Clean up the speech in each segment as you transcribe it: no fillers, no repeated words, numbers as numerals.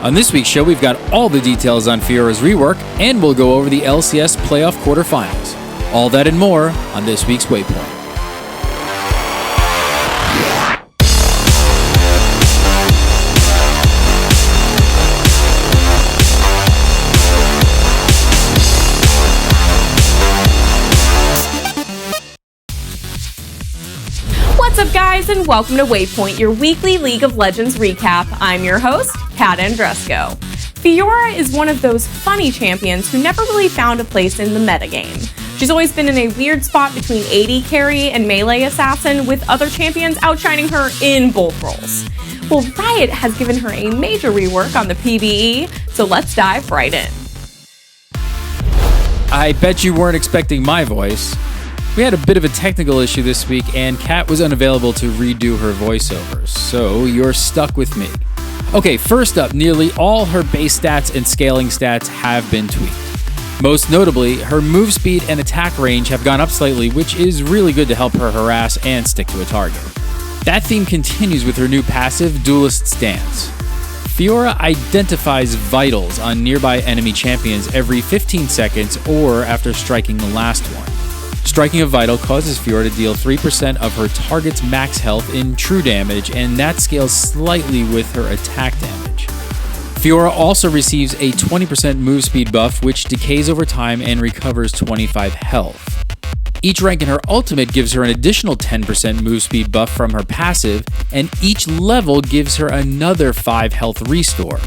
On this week's show, we've got all the details on Fiora's rework, and we'll go over the LCS playoff quarterfinals. All that and more on this week's Waypoint. What's up, guys, and welcome to Waypoint, your weekly League of Legends recap. I'm your host, Andrusco. Fiora is one of those funny champions who never really found a place in the metagame. She's always been in a weird spot between AD carry and melee assassin, with other champions outshining her in both roles. Well, Riot has given her a major rework on the PvE, so let's dive right in. I bet you weren't expecting my voice. We had a bit of a technical issue this week, and Kat was unavailable to redo her voiceovers, so you're stuck with me. Okay, first up, nearly all her base stats and scaling stats have been tweaked. Most notably, her move speed and attack range have gone up slightly, which is really good to help her harass and stick to a target. That theme continues with her new passive, Duelist Stance. Fiora identifies vitals on nearby enemy champions every 15 seconds or after striking the last one. Striking a vital causes Fiora to deal 3% of her target's max health in true damage, and that scales slightly with her attack damage. Fiora also receives a 20% move speed buff, which decays over time and recovers 25 health. Each rank in her ultimate gives her an additional 10% move speed buff from her passive, and each level gives her another 5 health restore.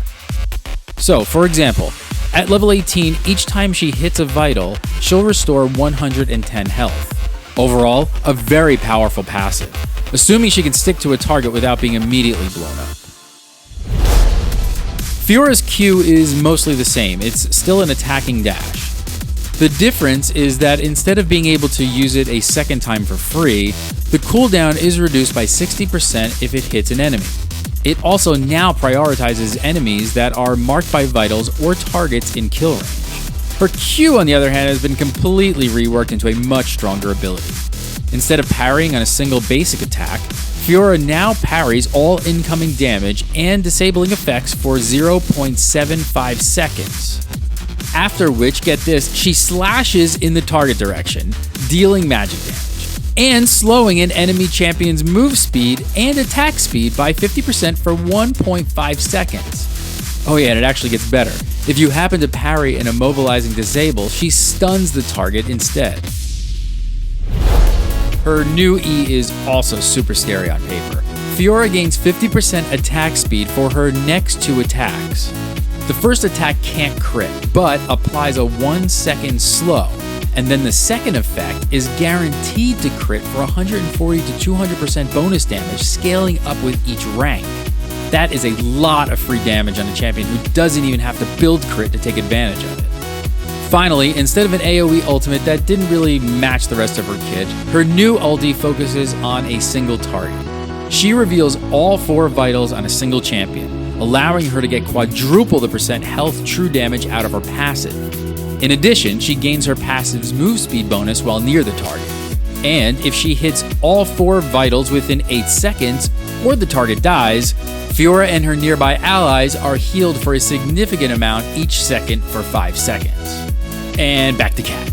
So, for example, at level 18, each time she hits a vital, she'll restore 110 health. Overall, a very powerful passive, assuming she can stick to a target without being immediately blown up. Fiora's Q is mostly the same, it's still an attacking dash. The difference is that instead of being able to use it a second time for free, the cooldown is reduced by 60% if it hits an enemy. It also now prioritizes enemies that are marked by vitals or targets in kill range. Her Q, on the other hand, has been completely reworked into a much stronger ability. Instead of parrying on a single basic attack, Fiora now parries all incoming damage and disabling effects for 0.75 seconds. After which, get this, she slashes in the target direction, dealing magic damage, and slowing an enemy champion's move speed and attack speed by 50% for 1.5 seconds. Oh yeah, and it actually gets better. If you happen to parry an immobilizing disable, she stuns the target instead. Her new E is also super scary on paper. Fiora gains 50% attack speed for her next 2 attacks. The first attack can't crit, but applies a 1-second slow. And then the second effect is guaranteed to crit for 140 to 200% bonus damage, scaling up with each rank. That is a lot of free damage on a champion who doesn't even have to build crit to take advantage of it. Finally, instead of an AoE ultimate that didn't really match the rest of her kit, her new ulti focuses on a single target. She reveals all 4 vitals on a single champion, allowing her to get quadruple the percent health true damage out of her passive. In addition, she gains her passive's move speed bonus while near the target. And if she hits all 4 vitals within 8 seconds, or the target dies, Fiora and her nearby allies are healed for a significant amount each second for 5 seconds. And back to Kat.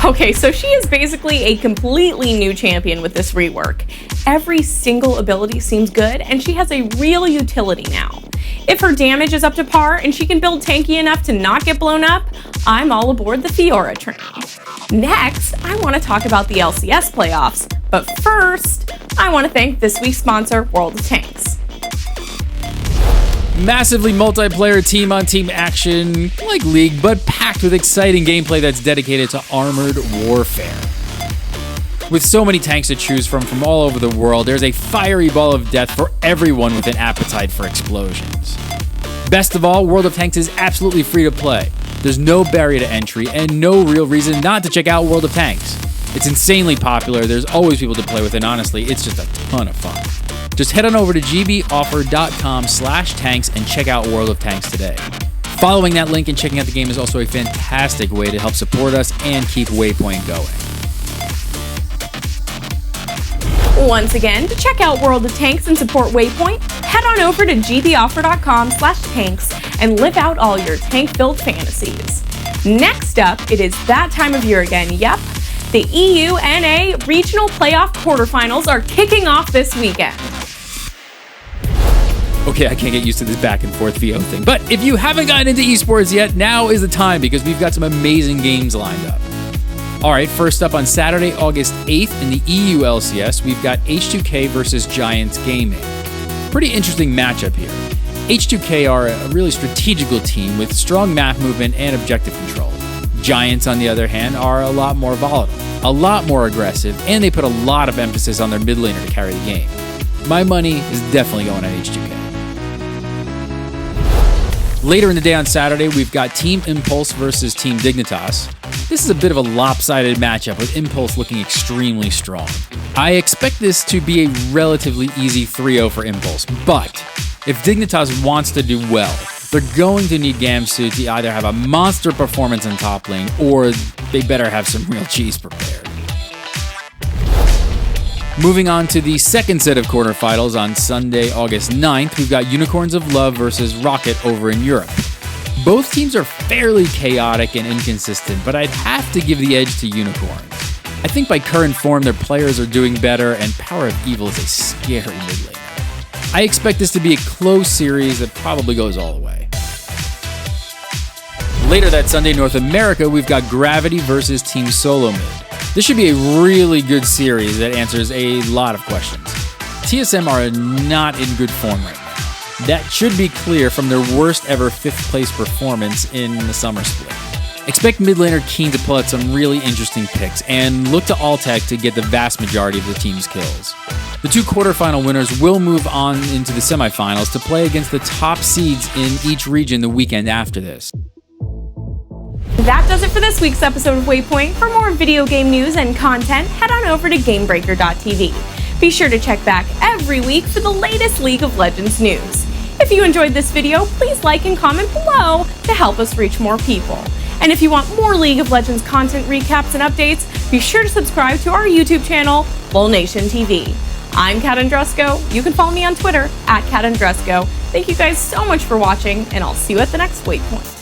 Okay, so she is basically a completely new champion with this rework. Every single ability seems good, and she has a real utility now. If her damage is up to par and she can build tanky enough to not get blown up, I'm all aboard the Fiora train. Next, I want to talk about the LCS playoffs, but first, I want to thank this week's sponsor, World of Tanks. Massively multiplayer team-on-team action, like League, but packed with exciting gameplay that's dedicated to armored warfare. With so many tanks to choose from all over the world, there's a fiery ball of death for everyone with an appetite for explosions. Best of all, World of Tanks is absolutely free to play. There's no barrier to entry and no real reason not to check out World of Tanks. It's insanely popular, there's always people to play with, and honestly, it's just a ton of fun. Just head on over to gboffer.com/tanks and check out World of Tanks today. Following that link and checking out the game is also a fantastic way to help support us and keep Waypoint going. Once again, to check out World of Tanks and support Waypoint, head on over to gtheoffer.com/tanks and live out all your tank-filled fantasies. Next up, it is that time of year again. Yep, the EUNA Regional Playoff Quarterfinals are kicking off this weekend. Okay, I can't get used to this back and forth VO thing. But if you haven't gotten into esports yet, now is the time because we've got some amazing games lined up. All right, first up on Saturday, August 8th in the EU LCS, we've got H2K versus Giants Gaming. Pretty interesting matchup here. H2K are a really strategical team with strong map movement and objective control. Giants, on the other hand, are a lot more volatile, a lot more aggressive, and they put a lot of emphasis on their mid laner to carry the game. My money is definitely going on H2K. Later in the day on Saturday, we've got Team Impulse versus Team Dignitas. This is a bit of a lopsided matchup with Impulse looking extremely strong. I expect this to be a relatively easy 3-0 for Impulse, but if Dignitas wants to do well, they're going to need Gamsu to either have a monster performance in top lane or they better have some real cheese prepared. Moving on to the second set of quarterfinals on Sunday, August 9th, we've got Unicorns of Love versus Rocket over in Europe. Both teams are fairly chaotic and inconsistent, but I'd have to give the edge to Unicorns. I think by current form, their players are doing better, and Power of Evil is a scary mid laner. I expect this to be a close series that probably goes all the way. Later that Sunday, North America, we've got Gravity versus Team Solo Mid. This should be a really good series that answers a lot of questions. TSM are not in good form right now. That should be clear from their worst ever 5th place performance in the summer split. Expect mid laner Keen to pull out some really interesting picks and look to Altec to get the vast majority of the team's kills. The two quarterfinal winners will move on into the semifinals to play against the top seeds in each region the weekend after this. That does it for this week's episode of Waypoint. For more video game news and content, head on over to GameBreaker.tv. Be sure to check back every week for the latest League of Legends news. If you enjoyed this video, please like and comment below to help us reach more people. And if you want more League of Legends content recaps and updates, be sure to subscribe to our YouTube channel, Full Nation TV. I'm Kat Andrusco. You can follow me on Twitter @KatAndrusco. Thank you guys so much for watching, and I'll see you at the next Waypoint.